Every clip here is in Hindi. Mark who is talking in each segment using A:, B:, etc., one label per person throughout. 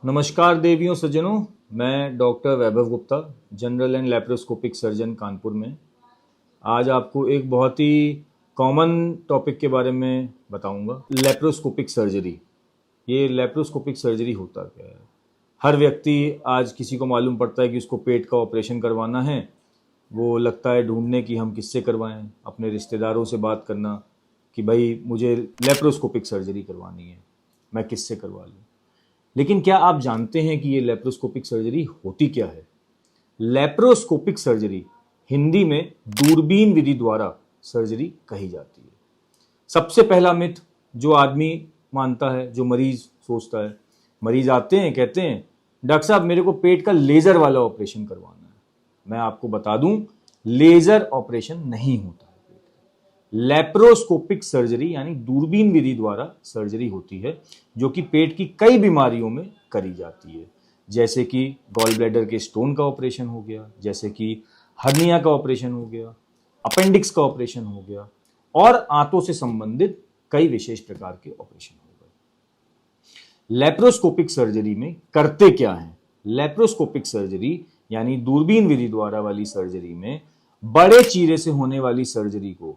A: नमस्कार देवियों सज्जनों, मैं doctor Vaibhav Gupta, general and laparoscopic surgeon Kanpur में। आज आपको एक बहुत ही कॉमन टॉपिक के बारे में बताऊंगा, लैप्रोस्कोपिक सर्जरी। ये लैप्रोस्कोपिक सर्जरी होता क्या है? हर व्यक्ति आज किसी को मालूम पड़ता है कि उसको पेट का ऑपरेशन करवाना है, वो लगता है ढूंढने कि हम किससे करवाएं, अपने रिश्तेदारों से बात करना कि भाई मुझे लैप्रोस्कोपिक सर्जरी करवानी है, मैं किससे करवा लूँ। लेकिन क्या आप जानते हैं कि ये लैप्रोस्कोपिक सर्जरी होती क्या है? लैप्रोस्कोपिक सर्जरी हिंदी में दूरबीन विधि द्वारा सर्जरी कही जाती है। सबसे पहला मिथ जो आदमी मानता है, जो मरीज सोचता है, मरीज आते हैं कहते हैं डॉक्टर साहब मेरे को पेट का लेजर वाला ऑपरेशन करवाना है। मैं आपको बता दूं, लेजर ऑपरेशन नहीं होता है। लैप्रोस्कोपिक सर्जरी यानी दूरबीन विधि द्वारा सर्जरी होती है, जो कि पेट की कई बीमारियों में करी जाती है, जैसे कि गॉल ब्लैडर के स्टोन का ऑपरेशन हो गया, जैसे कि हर्निया का ऑपरेशन हो गया, अपेंडिक्स का ऑपरेशन हो गया, और आंतों से संबंधित कई विशेष प्रकार के ऑपरेशन हो गए। लैप्रोस्कोपिक सर्जरी में करते क्या है? लैप्रोस्कोपिक सर्जरी यानी दूरबीन विधि द्वारा वाली सर्जरी में बड़े चीरे से होने वाली सर्जरी को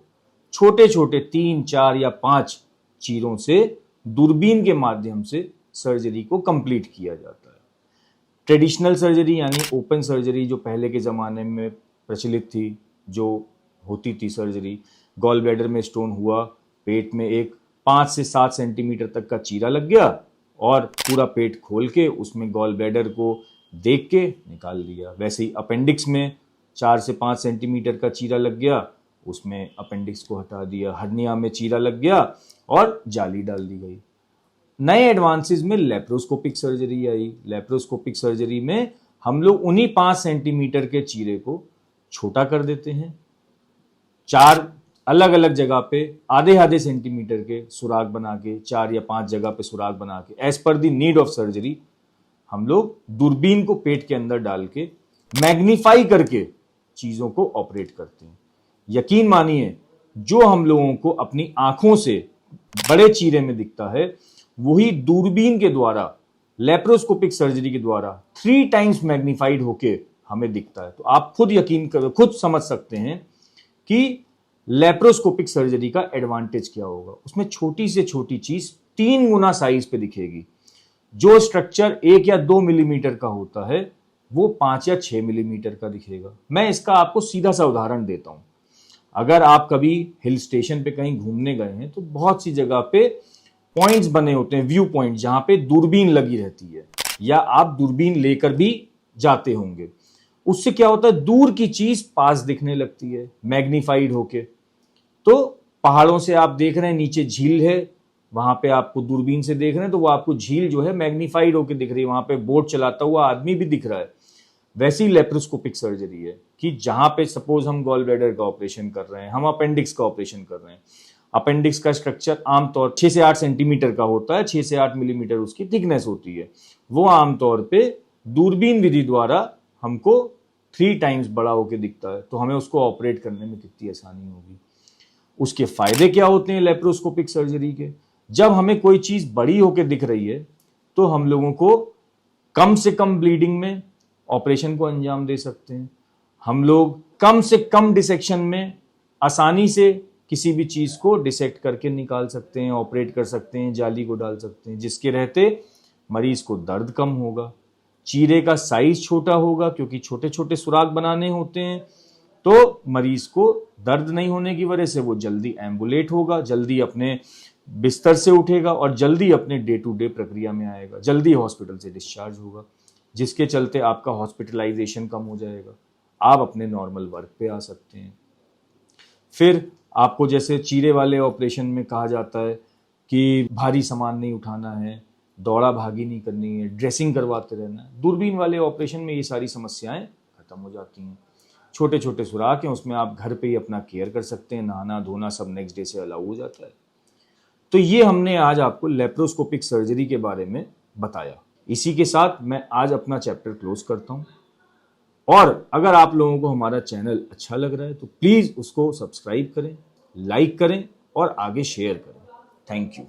A: छोटे छोटे 3, 4 या 5 चीरों से दूरबीन के माध्यम से सर्जरी को कंप्लीट किया जाता है। ट्रेडिशनल सर्जरी यानी ओपन सर्जरी जो पहले के ज़माने में प्रचलित थी, जो होती थी सर्जरी, गॉल ब्लैडर में स्टोन हुआ, पेट में एक 5 से 7 सेंटीमीटर तक का चीरा लग गया और पूरा पेट खोल के उसमें गॉल ब्लैडर को देख के निकाल दिया। वैसे ही अपेंडिक्स में 4 से 5 सेंटीमीटर का चीरा लग गया, उसमें अपेंडिक्स को हटा दिया। हर्निया में चीरा लग गया और जाली डाल दी गई। नए एडवांसेस में लैप्रोस्कोपिक सर्जरी आई। लैप्रोस्कोपिक सर्जरी में हम लोग उन्हीं 5 सेंटीमीटर के चीरे को छोटा कर देते हैं, 4 अलग अलग जगह पे आधे आधे सेंटीमीटर के सुराग बना के, 4 या 5 जगह पे सुराग बना के, as per the need of surgery हम लोग दूरबीन को पेट के अंदर डाल के मैग्नीफाई करके चीजों को ऑपरेट करते हैं। यकीन मानिए, जो हम लोगों को अपनी आंखों से बड़े चीरे में दिखता है, वही दूरबीन के द्वारा, लैप्रोस्कोपिक सर्जरी के द्वारा 3 टाइम्स मैग्नीफाइड होके हमें दिखता है। तो आप खुद यकीन कर, खुद समझ सकते हैं कि लैप्रोस्कोपिक सर्जरी का एडवांटेज क्या होगा। उसमें छोटी से छोटी चीज 3 गुना साइज पे दिखेगी। जो स्ट्रक्चर 1 या 2 मिलीमीटर का होता है, वो 5 या 6 मिलीमीटर का दिखेगा। मैं इसका आपको सीधा सा उदाहरण देता हूं। अगर आप कभी हिल स्टेशन पे कहीं घूमने गए हैं तो बहुत सी जगह पे पॉइंट्स बने होते हैं, व्यू पॉइंट, जहां पे दूरबीन लगी रहती है, या आप दूरबीन लेकर भी जाते होंगे। उससे क्या होता है, दूर की चीज पास दिखने लगती है मैग्नीफाइड होके। तो पहाड़ों से आप देख रहे हैं, नीचे झील है, वहां पे आपको दूरबीन से देख रहे हैं तो वो आपको झील जो है मैग्नीफाइड होके दिख रही है, वहां पे बोट चलाता हुआ आदमी भी दिख रहा है। वैसी लैप्रोस्कोपिक सर्जरी है कि जहां पे सपोज हम गॉल ब्लैडर का ऑपरेशन कर रहे हैं, हम अपेंडिक्स का ऑपरेशन कर रहे हैं। अपेंडिक्स का स्ट्रक्चर आमतौर 6 से 8 सेंटीमीटर का होता है, 6 से 8 मिलीमीटर उसकी थिकनेस होती है। वो आमतौर पे दूरबीन विधि द्वारा हमको 3 टाइम्स बड़ा होकर दिखता है। तो हमें उसको ऑपरेट करने में कितनी आसानी होगी। उसके फायदे क्या होते हैं लैप्रोस्कोपिक सर्जरी के? जब हमें कोई चीज बड़ी होकर दिख रही है तो हम लोगों को कम से कम ब्लीडिंग में ऑपरेशन को अंजाम दे सकते हैं। हम लोग कम से कम डिसेक्शन में आसानी से किसी भी चीज को डिसेक्ट करके निकाल सकते हैं, ऑपरेट कर सकते हैं, जाली को डाल सकते हैं, जिसके रहते मरीज को दर्द कम होगा, चीरे का साइज छोटा होगा क्योंकि छोटे छोटे सुराग बनाने होते हैं। तो मरीज को दर्द नहीं होने की वजह से वो जल्दी एम्बुलेट होगा, जल्दी अपने बिस्तर से उठेगा और जल्दी अपने डे टू डे प्रक्रिया में आएगा, जल्दी हॉस्पिटल से डिस्चार्ज होगा, जिसके चलते आपका हॉस्पिटलाइजेशन कम हो जाएगा, आप अपने नॉर्मल वर्क पे आ सकते हैं। फिर आपको जैसे चीरे वाले ऑपरेशन में कहा जाता है कि भारी सामान नहीं उठाना है, दौड़ा भागी नहीं करनी है, ड्रेसिंग करवाते रहना है। दूरबीन वाले ऑपरेशन में ये सारी समस्याएं खत्म हो जाती हैं। छोटे छोटे सुराख हैं, उसमें आप घर पे ही अपना केयर कर सकते हैं, नहाना धोना सब नेक्स्ट डे से अलाउ हो जाता है। तो ये हमने आज आपको लैप्रोस्कोपिक सर्जरी के बारे में बताया। इसी के साथ मैं आज अपना चैप्टर क्लोज करता हूं। और अगर आप लोगों को हमारा चैनल अच्छा लग रहा है तो प्लीज उसको सब्सक्राइब करें, लाइक करें और आगे शेयर करें। Thank you.